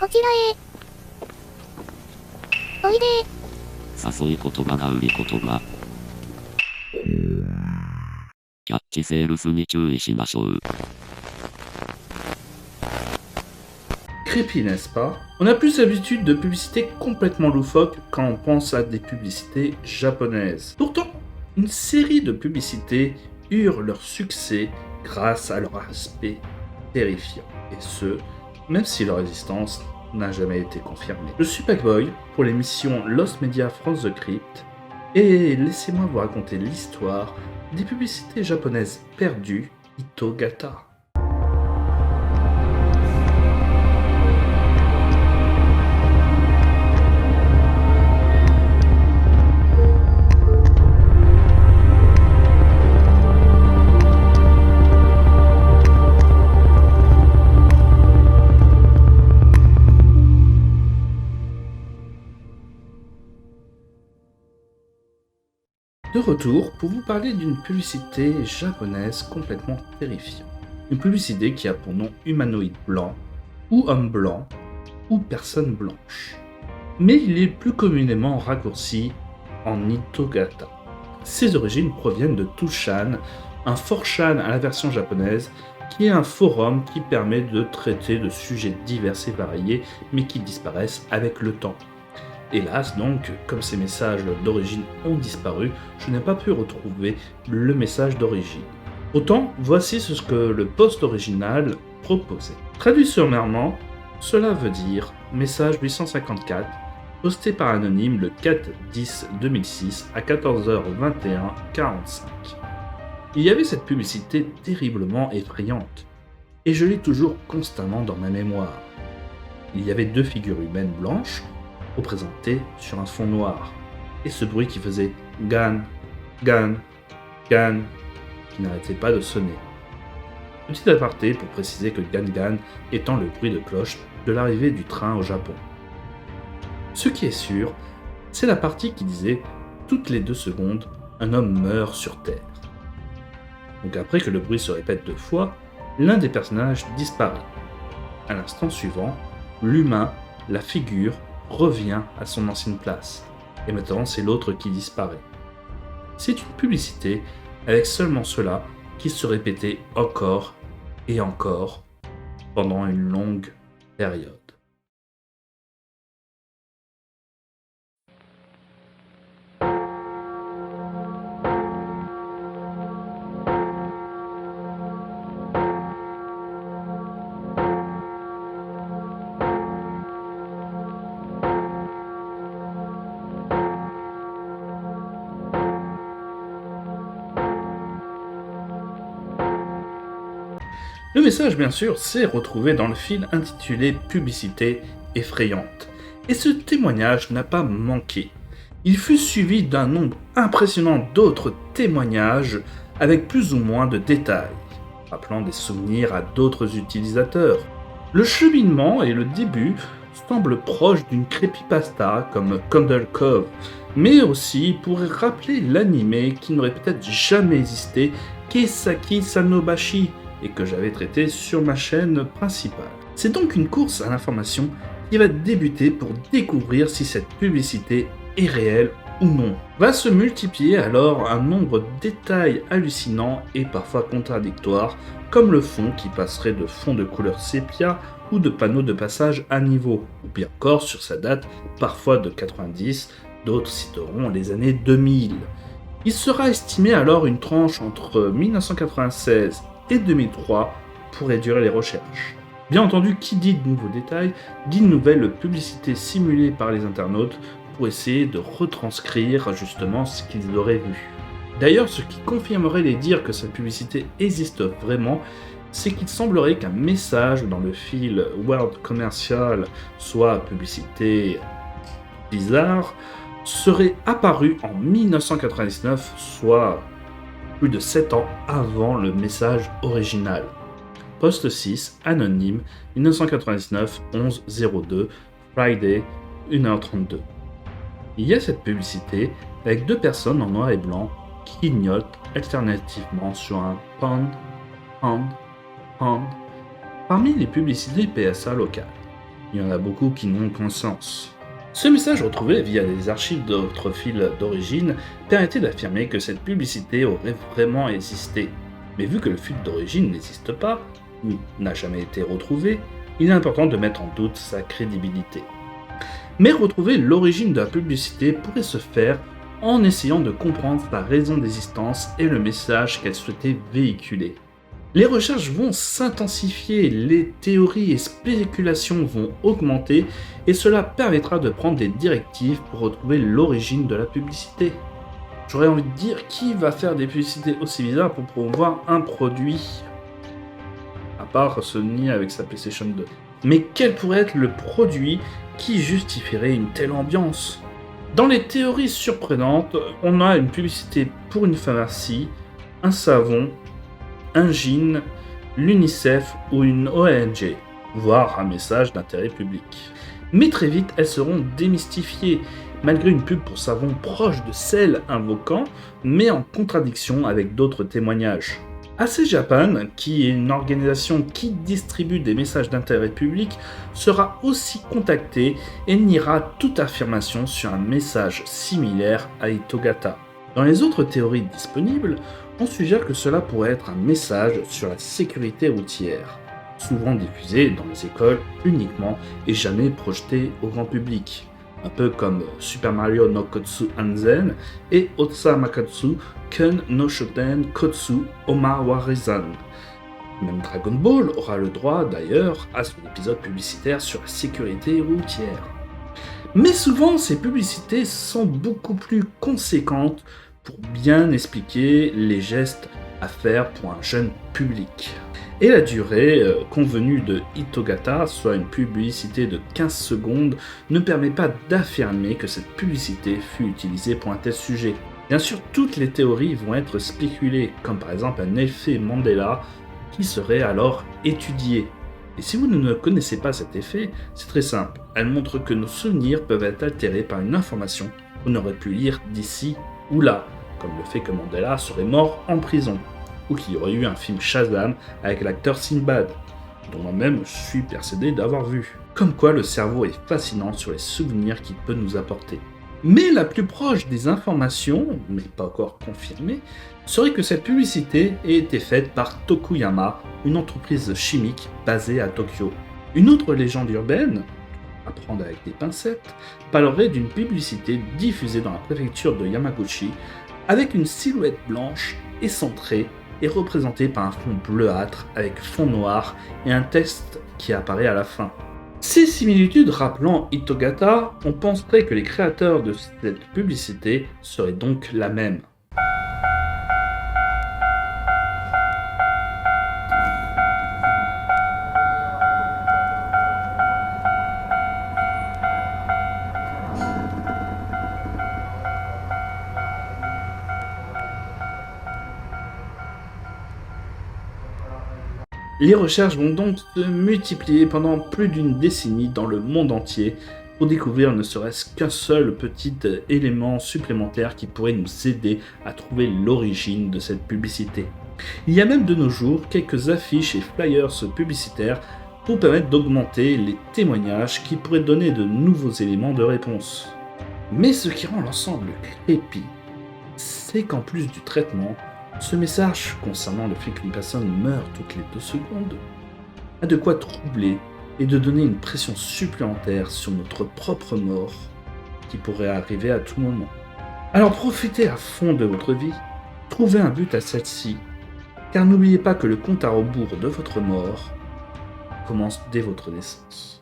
こちらへ。おいで。誘い言葉が売り言葉。キャッチセールスに注意しましょう。Creepy, n'est-ce pas? On a plus l'habitude de publicités complètement loufoques quand on pense à des publicités japonaises. Pourtant, une série de publicités eurent leur succès grâce à leur aspect terrifiant. Et ce, même si leur existence n'a jamais été confirmée. Je suis Packboy pour l'émission Lost Media France The Crypt et laissez-moi vous raconter l'histoire des publicités japonaises perdues Hitogata. De retour pour vous parler d'une publicité japonaise complètement terrifiante. Une publicité qui a pour nom humanoïde blanc, ou homme blanc, ou personne blanche. Mais il est plus communément raccourci en Hitogata. Ses origines proviennent de Tushan, un 4chan à la version japonaise, qui est un forum qui permet de traiter de sujets divers et variés, mais qui disparaissent avec le temps. Hélas donc, comme ces messages d'origine ont disparu, je n'ai pas pu retrouver le message d'origine. Autant, voici ce que le post original proposait. Traduit sommairement, cela veut dire message 854, posté par Anonyme le 4-10-2006 à 14h21-45. Il y avait cette publicité terriblement effrayante, et je l'ai toujours constamment dans ma mémoire. Il y avait deux figures humaines blanches, représentées sur un fond noir, et ce bruit qui faisait gan, gan, gan, qui n'arrêtait pas de sonner. Petit aparté pour préciser que gan gan étant le bruit de cloche de l'arrivée du train au Japon. Ce qui est sûr, c'est la partie qui disait toutes les 2 secondes, un homme meurt sur Terre. Donc après que le bruit se répète 2 fois, l'un des personnages disparaît. À l'instant suivant, l'humain, la figure, revient à son ancienne place, et maintenant c'est l'autre qui disparaît. C'est une publicité avec seulement cela qui se répétait encore et encore pendant une longue période. Le message, bien sûr, s'est retrouvé dans le fil intitulé « Publicité effrayante ». Et ce témoignage n'a pas manqué. Il fut suivi d'un nombre impressionnant d'autres témoignages avec plus ou moins de détails, rappelant des souvenirs à d'autres utilisateurs. Le cheminement et le début semblent proches d'une creepypasta comme Candle Cove, mais aussi pourraient rappeler l'anime qui n'aurait peut-être jamais existé, Keisaki Sanobashi, et que j'avais traité sur ma chaîne principale. C'est donc une course à l'information qui va débuter pour découvrir si cette publicité est réelle ou non. Va se multiplier alors un nombre de détails hallucinants et parfois contradictoires, comme le fond qui passerait de fond de couleur sépia ou de panneaux de passage à niveau, ou bien encore sur sa date, parfois de 90, d'autres citeront les années 2000. Il sera estimé alors une tranche entre 1996 et 2003 pour réduire les recherches. Bien entendu, qui dit de nouveaux détails, dit de nouvelles publicités simulées par les internautes pour essayer de retranscrire justement ce qu'ils auraient vu. D'ailleurs, ce qui confirmerait les dires que cette publicité existe vraiment, c'est qu'il semblerait qu'un message dans le fil World Commercial, soit publicité bizarre, serait apparu en 1999, soit plus de 7 ans avant le message original. Post 6, Anonyme, 1999, 11-02, Friday, 1h32. Il y a cette publicité avec 2 personnes en noir et blanc qui clignotent alternativement sur un pound. Parmi les publicités PSA locales. Il y en a beaucoup qui n'ont qu'un sens. Ce message retrouvé via les archives de votre fil d'origine permettait d'affirmer que cette publicité aurait vraiment existé. Mais vu que le fil d'origine n'existe pas, ou n'a jamais été retrouvé, il est important de mettre en doute sa crédibilité. Mais retrouver l'origine de la publicité pourrait se faire en essayant de comprendre sa raison d'existence et le message qu'elle souhaitait véhiculer. Les recherches vont s'intensifier, les théories et spéculations vont augmenter et cela permettra de prendre des directives pour retrouver l'origine de la publicité. J'aurais envie de dire qui va faire des publicités aussi bizarres pour promouvoir un produit, à part Sony avec sa PlayStation 2. Mais quel pourrait être le produit qui justifierait une telle ambiance ? Dans les théories surprenantes, on a une publicité pour une pharmacie, un savon, un jean, l'UNICEF ou une ONG, voire un message d'intérêt public. Mais très vite, elles seront démystifiées, malgré une pub pour savon proche de celle invoquant, mais en contradiction avec d'autres témoignages. AC Japan, qui est une organisation qui distribue des messages d'intérêt public, sera aussi contactée et niera toute affirmation sur un message similaire à Itogata. Dans les autres théories disponibles, on suggère que cela pourrait être un message sur la sécurité routière, souvent diffusé dans les écoles uniquement et jamais projeté au grand public. Un peu comme Super Mario no Kotsu Anzen et Otsa Makatsu Ken no Shoten Kotsu Oma Warizan. Même Dragon Ball aura le droit d'ailleurs à son épisode publicitaire sur la sécurité routière. Mais souvent, ces publicités sont beaucoup plus conséquentes pour bien expliquer les gestes à faire pour un jeune public. Et la durée convenue de Itogata, soit une publicité de 15 secondes, ne permet pas d'affirmer que cette publicité fut utilisée pour un tel sujet. Bien sûr, toutes les théories vont être spéculées, comme par exemple un effet Mandela qui serait alors étudié. Et si vous ne connaissez pas cet effet, c'est très simple. Elle montre que nos souvenirs peuvent être altérés par une information qu'on aurait pu lire d'ici ou là, comme le fait que Mandela serait mort en prison, ou qu'il y aurait eu un film Shazam avec l'acteur Sinbad, dont moi-même je suis persuadé d'avoir vu. Comme quoi le cerveau est fascinant sur les souvenirs qu'il peut nous apporter. Mais la plus proche des informations, mais pas encore confirmée, serait que cette publicité ait été faite par Tokuyama, une entreprise chimique basée à Tokyo. Une autre légende urbaine, à prendre avec des pincettes, parlerait d'une publicité diffusée dans la préfecture de Yamaguchi avec une silhouette blanche et centrée est représentée par un fond bleuâtre avec fond noir et un texte qui apparaît à la fin. Ces similitudes rappelant Itogata, on penserait que les créateurs de cette publicité seraient donc la même. Les recherches vont donc se multiplier pendant plus d'une décennie dans le monde entier pour découvrir ne serait-ce qu'un seul petit élément supplémentaire qui pourrait nous aider à trouver l'origine de cette publicité. Il y a même de nos jours quelques affiches et flyers publicitaires pour permettre d'augmenter les témoignages qui pourraient donner de nouveaux éléments de réponse. Mais ce qui rend l'ensemble creepy, c'est qu'en plus du traitement, ce message concernant le fait qu'une personne meurt toutes les 2 secondes a de quoi troubler et de donner une pression supplémentaire sur notre propre mort qui pourrait arriver à tout moment. Alors profitez à fond de votre vie, trouvez un but à celle-ci, car n'oubliez pas que le compte à rebours de votre mort commence dès votre naissance.